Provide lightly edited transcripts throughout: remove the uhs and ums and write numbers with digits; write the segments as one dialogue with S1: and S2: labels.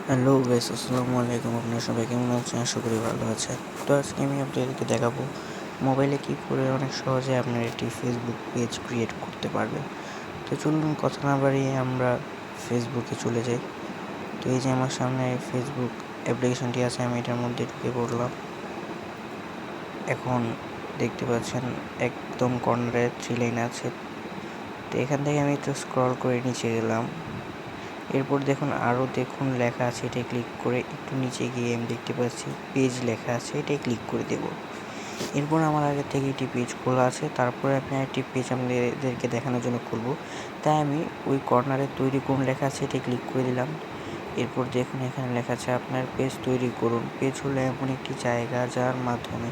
S1: Hello guys, আসসালামু আলাইকুম। আপনারা সবাই কেমন আছেন? আশা করি ভালো আছেন। তো আজকে আমি আপনাদেরকে দেখাবো মোবাইলে কী করে অনেক সহজে আপনার একটি ফেসবুক পেজ ক্রিয়েট করতে পারবেন। তো চলুন কথা না বাড়িয়ে আমরা ফেসবুকে চলে যাই। তো এই যে আমার সামনে ফেসবুক অ্যাপ্লিকেশনটি আছে, আমি এটার মধ্যে ঢুকে পড়লাম। এখন দেখতে পাচ্ছেন একদম কর্নারে 3 লাইন আছে। তো এখান থেকে আমি একটু স্ক্রল করে নিচে গেলাম। এরপর দেখুন লেখা আছে, এটাই ক্লিক করে একটু নিচে গিয়ে আমি দেখতে পাচ্ছি পেজ লেখা আছে, এটাই ক্লিক করে দেব। এরপর আমার আগে থেকে একটি পেজ খোলা আছে, তারপরে আমি একটি পেজ আপনাদেরকে দেখানোর জন্য খুলব। তাই আমি ওই কর্নারে তৈরি করুন লেখা আছে, এটাই ক্লিক করে দিলাম। এরপর দেখুন এখানে লেখা আছে আপনার পেজ তৈরি করুন। পেজ হলো এমন একটি জায়গা যার মাধ্যমে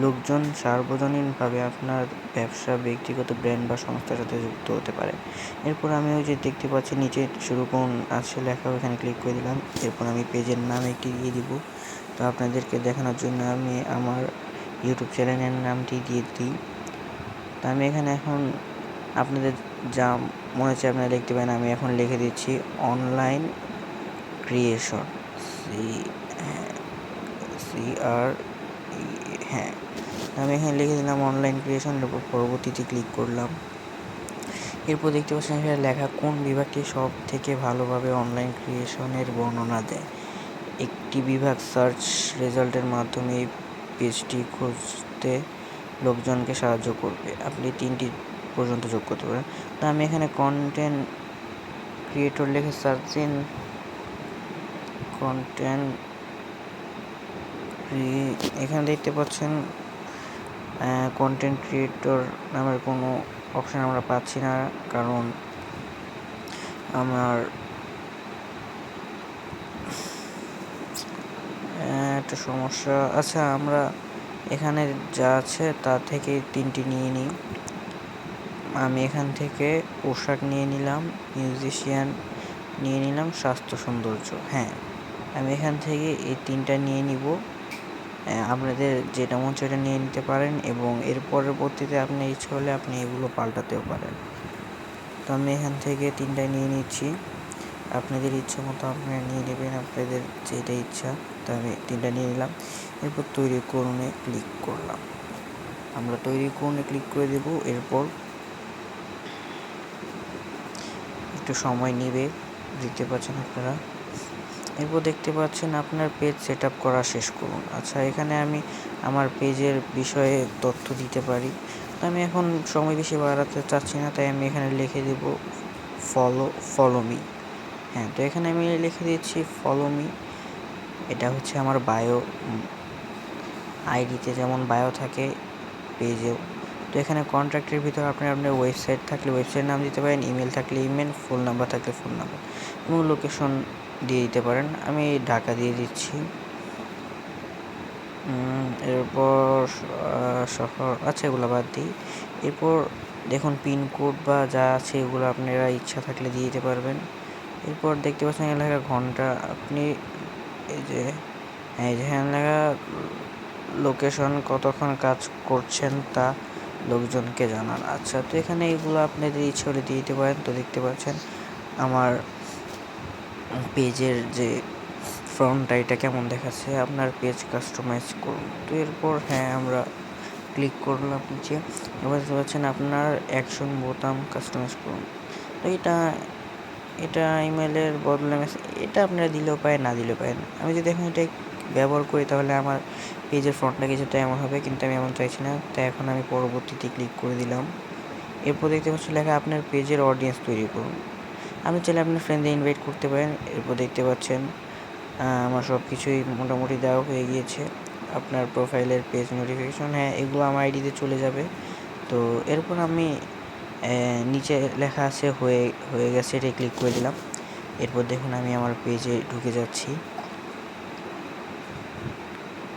S1: লোকজন সার্বজনীনভাবে আপনার ব্যবসা, ব্যক্তিগত ব্র্যান্ড বা সংস্থার সাথে যুক্ত হতে পারে। এরপর আমি ওই যে দেখতে পাচ্ছি নিচে শুরু করুন আছে লেখা, ওখানে ক্লিক করে দিলাম। এরপর আমি পেজের নাম একটি দিয়ে দিব। তো আপনাদেরকে দেখানোর জন্য আমি আমার ইউটিউব চ্যানেলের নামটি দিয়ে দিই। তো আমি এখানে এখন আপনাদের যা মনে হচ্ছে আপনারা লিখতে পারেন, আমি এখন লিখে দিচ্ছি অনলাইন ক্রিয়েশন, CR, হ্যাঁ। আমি এখানে লিখে দিলাম অনলাইন ক্রিয়েশন। এরপর পরবর্তীতে ক্লিক করলাম। এরপর দেখতে পাচ্ছেন এখানে লেখা কোন বিভাগটি সব থেকে ভালোভাবে অনলাইন ক্রিয়েশনের বর্ণনা দেয়। একটি বিভাগ সার্চ রেজাল্টের মাধ্যমে এই পেজটি খুঁজতে লোকজনকে সাহায্য করবে। আপনি 3টি পর্যন্ত যোগ করতে পারেন। তো আমি এখানে কন্টেন্ট ক্রিয়েটর লিখে সার্চিং কন্টেন্ট, এখানে দেখতে পাচ্ছেন কন্টেন্ট ক্রিয়েটর নামের কোনো অপশান আমরা পাচ্ছি না, কারণ আমার একটা সমস্যা। আচ্ছা, আমরা এখানে যা আছে তা থেকে 3টি নিয়ে নিই। আমি এখান থেকে পোশাক নিয়ে নিলাম, মিউজিশিয়ান নিয়ে নিলাম, স্বাস্থ্য সৌন্দর্য। হ্যাঁ, আমি এখান থেকে এই 3টা নিয়ে নিব। আপনাদের যেটা মন সেটা নিয়ে নিতে পারেন, এবং এর পরবর্তীতে আপনি ইচ্ছা হলে আপনি এগুলো পাল্টাতেও পারেন। তো আমি এখান থেকে 3টা নিয়ে নিচ্ছি। আপনাদের ইচ্ছা মতো আপনারা নিয়ে নেবেন, আপনাদের যেটা ইচ্ছা। তো আমি 3টা নিয়ে নিলাম। এরপর তৈরি করুনে ক্লিক করলাম। আমরা তৈরি করুনে ক্লিক করে দেব। এরপর একটু সময় নেবে, দেখতে পাচ্ছেন আপনারা। এরপর দেখতে পাচ্ছেন আপনার পেজ সেট আপ করা শেষ করুন। আচ্ছা, এখানে আমি আমার পেজের বিষয়ে তথ্য দিতে পারি। তো আমি এখন সময় বেশি বাড়াতে চাচ্ছি না, তাই আমি এখানে লিখে দেব ফলো মি। হ্যাঁ, তো এখানে আমি লিখে দিচ্ছি ফলো মি। এটা হচ্ছে আমার বায়ো, আইডিতে যেমন বায়ো থাকে পেজেও। তো এখানে কন্ট্যাক্টের ভিতরে আপনার ওয়েবসাইট থাকলে ওয়েবসাইট নাম দিতে পারেন, ইমেল থাকলে ইমেল, ফোন নাম্বার থাকলে ফোন নাম্বার, এবং লোকেশন দিয়ে দিতে পারেন। আমি ঢাকা দিয়ে দিচ্ছি। এরপর শহর, আচ্ছা এগুলো বাদ দিই। এরপর দেখুন পিনকোড বা যা আছে এগুলো আপনারা ইচ্ছা থাকলে দিয়ে দিতে পারবেন। এরপর দেখতে পাচ্ছেন লেখা ঘন্টা, আপনি এই যে হ্যাঁ লেখা লোকেশন, কতক্ষণ কাজ করছেন তা লোকজনকে জানান। আচ্ছা, তো এখানে এগুলো আপনাদের ইচ্ছে হলে দিয়ে দিতে পারেন। তো দেখতে পাচ্ছেন আমার পেজের যে ফ্রন্টটা এটা কেমন দেখাচ্ছে। আপনার পেজ কাস্টমাইজ করুন। তো এরপর হ্যাঁ আমরা ক্লিক করলাম নিচে। এবার দেখতে পাচ্ছেন আপনার অ্যাকশন বোতাম কাস্টমাইজ করুন। তো এটা ইমেলের বদলে মেসেজ, এটা আপনারা দিলেও পারেন, না দিলেও পারেন। আমি যদি এখন এটা ব্যবহার করি তাহলে আমার পেজের ফ্রন্টটা কিছুটা এমন হবে, কিন্তু আমি এমন চাইছি না। তাই এখন আমি পরবর্তীতে ক্লিক করে দিলাম। এরপর দেখতে পাচ্ছি লেখা আপনার পেজের অডিয়েন্স তৈরি করুন। আপনি চাইলে আপনার ফ্রেন্ডদের ইনভাইট করতে পারেন। এরপর দেখতে পাচ্ছেন আমার সব কিছুই মোটামুটি দেওয়া হয়ে গিয়েছে। আপনার প্রোফাইলের পেজ নোটিফিকেশন, হ্যাঁ এগুলো আমার আইডিতে চলে যাবে। তো এরপর আমি নিচে লেখা আছে হয়ে গেছে, এটাই ক্লিক করে দিলাম। এরপর দেখুন আমি আমার পেজে ঢুকে যাচ্ছি,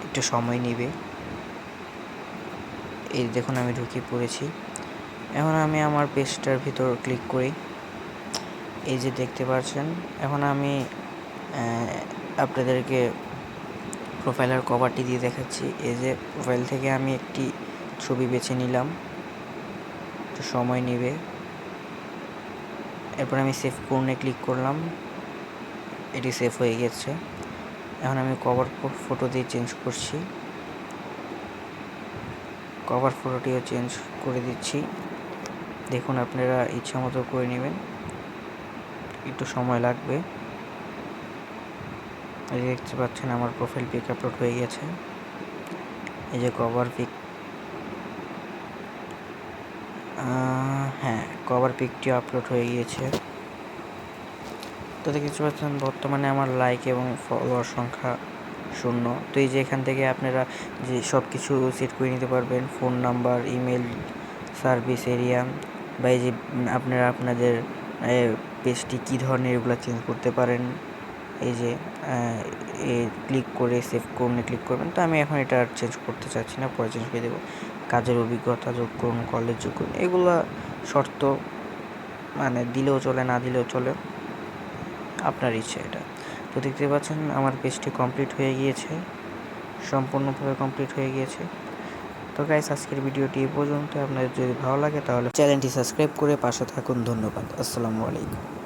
S1: একটু সময় নেবে। এই দেখুন আমি ঢুকে পড়েছি। এখন আমি আমার পেজটার ভিতর ক্লিক করি। এই যে দেখতে পাচ্ছেন, এখন আমি আপনাদেরকে প্রোফাইলের কভারটি দিয়ে দেখাচ্ছি। এই যে প্রোফাইল থেকে আমি একটি ছবি বেছে নিলাম, একটু সময় নেবে। এরপর আমি সেভ করুনে ক্লিক করলাম। এটি সেভ হয়ে গেছে। এখন আমি কভার ফটো দিয়ে চেঞ্জ করছি, কভার ফটোটিও চেঞ্জ করে দিচ্ছি। দেখুন আপনারা ইচ্ছা মতো করে নেবেন, একটু সময় লাগবে। এই যে দেখতে পাচ্ছেন আমার প্রোফাইল পিক আপলোড হয়ে গেছে। এই যে কভার পিক, হ্যাঁ কভার পিকটি আপলোড হয়ে গিয়েছে। তো দেখতে পাচ্ছেন বর্তমানে আমার লাইক এবং ফলোয়ার সংখ্যা 0। তো এই যে এখান থেকে আপনারা যে সব কিছু সেট করে নিতে পারবেন, phone number, email, service area, বা এই যে আপনারা আপনাদের পেজটি কী ধরনের এগুলো চেঞ্জ করতে পারেন। এই যে ক্লিক করে সেভ করুন ক্লিক করবেন। তো আমি এখন এটা আর চেঞ্জ করতে চাচ্ছি না, পরে চেঞ্জ করে দেবো। কাজের অভিজ্ঞতা যোগ করুন, কলেজ যোগ করুন, এগুলা শর্ত মানে দিলেও চলে, না দিলেও চলে, আপনার ইচ্ছে এটা। তো দেখতে পাচ্ছেন আমার পেজটি কমপ্লিট হয়ে গিয়েছে, সম্পূর্ণভাবে কমপ্লিট হয়ে গিয়েছে। তো গাইস আজকের ভিডিওটি এই পর্যন্ত। আপনাদের যদি ভালো লাগে তাহলে চ্যানেলটি সাবস্ক্রাইব করে পাশে থাকুন। ধন্যবাদ। আসসালামু আলাইকুম।